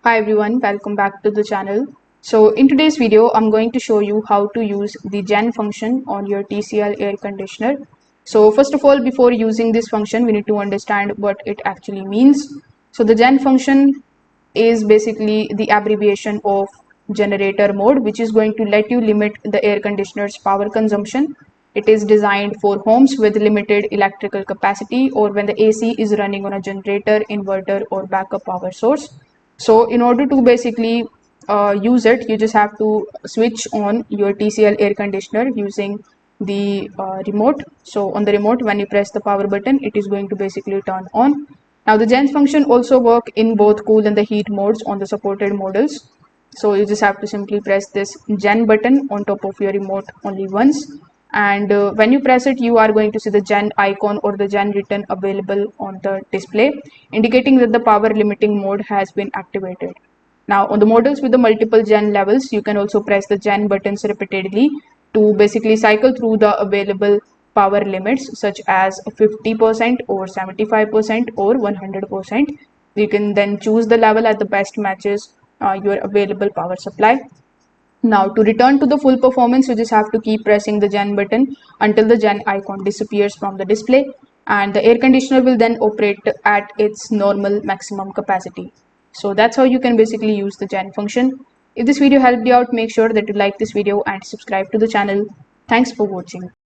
Hi everyone, welcome back to the channel. So in today's video, I'm going to show you how to use the gen function on your TCL air conditioner. So first of all, before using this function, we need to understand what it actually means. So the gen function is basically the abbreviation of generator mode, which is going to let you limit the air conditioner's power consumption. It is designed for homes with limited electrical capacity or when the AC is running on a generator, inverter or backup power source. So in order to basically use it, you just have to switch on your TCL air conditioner using the remote. So on the remote, when you press the power button, it is going to basically turn on. Now the gens function also work in both cool and the heat modes on the supported models. So you just have to simply press this gen button on top of your remote only once, and when you press it, you are going to see the gen icon or the gen written available on the display, indicating that the power limiting mode has been activated. Now on the models with the multiple gen levels, you can also press the gen buttons repeatedly to basically cycle through the available power limits such as 50% or 75% or 100%. You can then choose the level at the best matches your available power supply. Now to return to the full performance, you just have to keep pressing the gen button until the gen icon disappears from the display, and the air conditioner will then operate at its normal maximum capacity. So that's how you can basically use the gen function. If this video helped you out, make sure that you like this video and subscribe to the channel. Thanks for watching.